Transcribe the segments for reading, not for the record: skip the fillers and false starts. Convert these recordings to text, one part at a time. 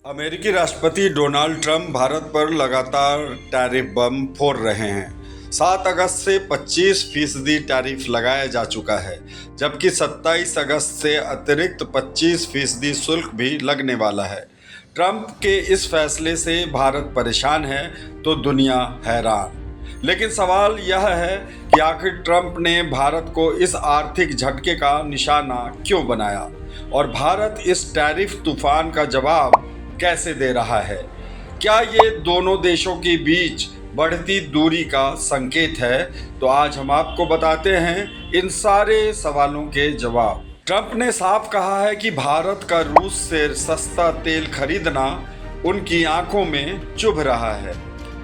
अमेरिकी राष्ट्रपति Donald Trump Bharat पर लगातार टैरिफ बम फोड़ रहे हैं। 7 अगस्त से 25% टैरिफ लगाया जा चुका है, जबकि 27 अगस्त से अतिरिक्त 25% शुल्क भी लगने वाला है। ट्रंप के इस फैसले से भारत परेशान है तो दुनिया हैरान। लेकिन सवाल यह है कि आखिर ट्रंप ने भारत को इस आर्थिक झटके का निशाना क्यों बनाया और भारत इस टैरिफ तूफान का जवाब कैसे दे रहा है। क्या ये दोनों देशों के बीच बढ़ती दूरी का संकेत है? तो आज हम आपको बताते हैं इन सारे सवालों के जवाब। ट्रंप ने साफ कहा है कि भारत का रूस से सस्ता तेल खरीदना उनकी आंखों में चुभ रहा है।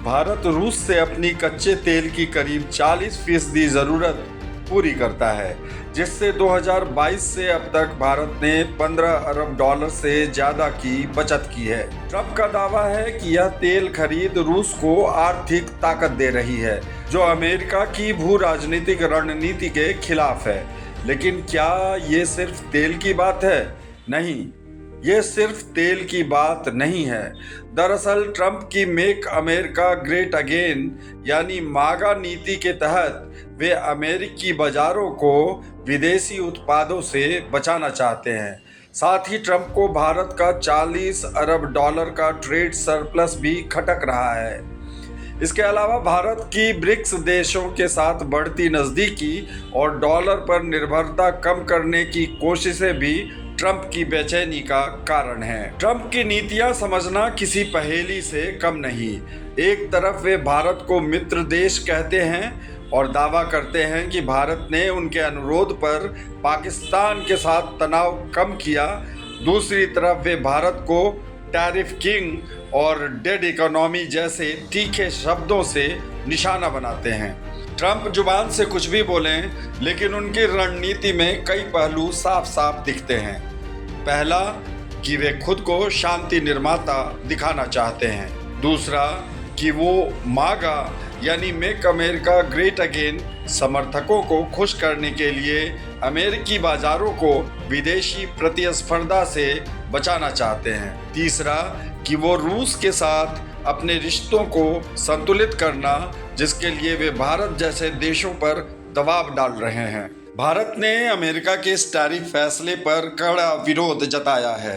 भारत रूस से अपनी कच्चे तेल की करीब 40% ज़रूरत पूरी करता है, जिससे 2022 से अब तक भारत ने 15 अरब डॉलर से ज़्यादा की बचत की है। ट्रंप का दावा है कि यह तेल खरीद रूस को आर्थिक ताकत दे रही है, जो अमेरिका की भू राजनीतिक रणनीति के खिलाफ है। लेकिन क्या ये सिर्फ तेल की बात है? नहीं, ये सिर्फ तेल की बात नहीं है। दरअसल ट्रंप की मेक अमेरिका ग्रेट अगेन यानी मागा नीति के तहत वे अमेरिकी बाजारों को विदेशी उत्पादों से बचाना चाहते हैं। साथ ही ट्रंप को भारत का 40 अरब डॉलर का ट्रेड सरप्लस भी खटक रहा है। इसके अलावा भारत की ब्रिक्स देशों के साथ बढ़ती नज़दीकी और डॉलर पर निर्भरता कम करने की कोशिशें भी ट्रंप की बेचैनी का कारण है। ट्रंप की नीतियां समझना किसी पहेली से कम नहीं। एक तरफ वे भारत को मित्र देश कहते हैं और दावा करते हैं कि भारत ने उनके अनुरोध पर पाकिस्तान के साथ तनाव कम किया। दूसरी तरफ वे भारत को टैरिफ किंग और डेड इकोनॉमी जैसे तीखे शब्दों से निशाना बनाते हैं। ट्रंप जुबान से कुछ भी बोलें, लेकिन उनकी रणनीति में कई पहलू साफ साफ दिखते हैं। पहला कि वे खुद को शांति निर्माता दिखाना चाहते हैं। दूसरा कि वो मागा यानी मेक अमेरिका ग्रेट अगेन समर्थकों को खुश करने के लिए अमेरिकी बाजारों को विदेशी प्रतिस्पर्धा से बचाना चाहते हैं। तीसरा कि वो रूस के साथ अपने रिश्तों को संतुलित करना, जिसके लिए वे भारत जैसे देशों पर दबाव डाल रहे हैं। भारत ने अमेरिका के इस टैरिफ फैसले पर कड़ा विरोध जताया है।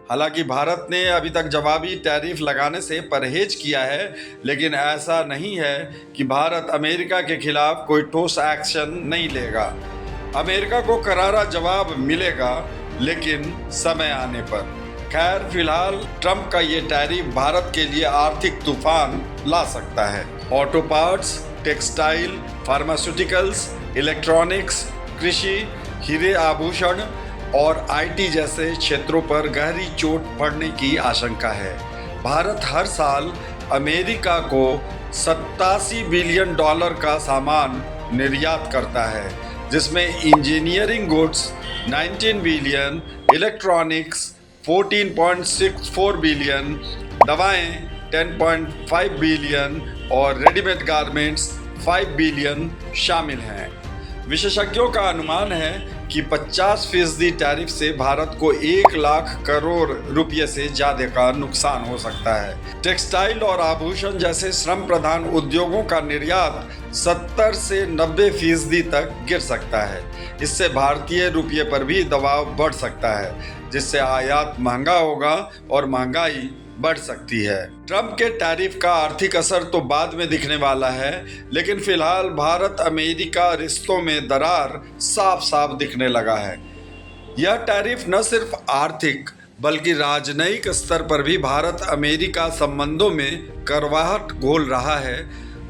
हालांकि भारत ने अभी तक जवाबी टैरिफ लगाने से परहेज किया है, लेकिन ऐसा नहीं है कि भारत अमेरिका के खिलाफ कोई ठोस एक्शन नहीं लेगा। अमेरिका को करारा जवाब मिलेगा, लेकिन समय आने पर। खैर, फिलहाल ट्रंप का ये टैरिफ भारत के लिए आर्थिक तूफान ला सकता है। Auto parts, textile, pharmaceuticals, electronics, कृषि, हीरे आभूषण और आईटी जैसे क्षेत्रों पर गहरी चोट पड़ने की आशंका है। भारत हर साल अमेरिका को 87 बिलियन डॉलर का सामान निर्यात करता है, जिसमें engineering goods 19 billion, electronics 14.64 billion, दवाएं 10.5 बिलियन और रेडीमेड गारमेंट्स 5 बिलियन शामिल हैं। विशेषज्ञों का अनुमान है कि 50% टैरिफ से भारत को 1 लाख करोड़ रुपये से ज़्यादा का नुकसान हो सकता है। टेक्सटाइल और आभूषण जैसे श्रम प्रधान उद्योगों का निर्यात 70 से 90% तक गिर सकता है। इससे भारतीय रुपये पर भी दबाव बढ़ सकता है, जिससे आयात महंगा होगा और महंगाई बढ़ सकती है। ट्रंप के टैरिफ का आर्थिक असर तो बाद में दिखने वाला है, लेकिन फिलहाल भारत अमेरिका रिश्तों में दरार साफ साफ दिखने लगा है। यह टैरिफ न सिर्फ आर्थिक बल्कि राजनयिक स्तर पर भी भारत अमेरिका संबंधों में करवाहट घोल रहा है।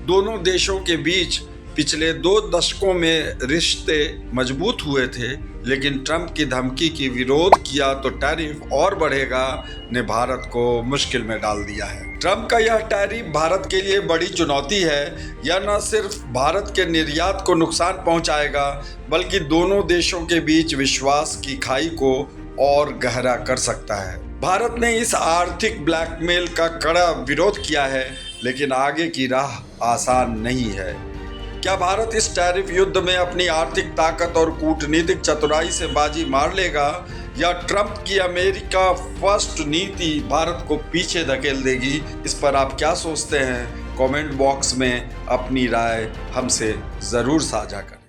दोनों देशों के बीच पिछले 2 दशकों में रिश्ते मजबूत हुए थे, लेकिन ट्रंप की धमकी की विरोध किया तो टैरिफ और बढ़ेगा ने भारत को मुश्किल में डाल दिया है। ट्रंप का यह टैरिफ भारत के लिए बड़ी चुनौती है। यह न सिर्फ भारत के निर्यात को नुकसान पहुंचाएगा, बल्कि दोनों देशों के बीच विश्वास की खाई को और गहरा कर सकता है। भारत ने इस आर्थिक ब्लैकमेल का कड़ा विरोध किया है, लेकिन आगे की राह आसान नहीं है। क्या भारत इस टैरिफ युद्ध में अपनी आर्थिक ताकत और कूटनीतिक चतुराई से बाजी मार लेगा, या ट्रंप की अमेरिका फर्स्ट नीति भारत को पीछे धकेल देगी? इस पर आप क्या सोचते हैं? कमेंट बॉक्स में अपनी राय हमसे ज़रूर साझा करें।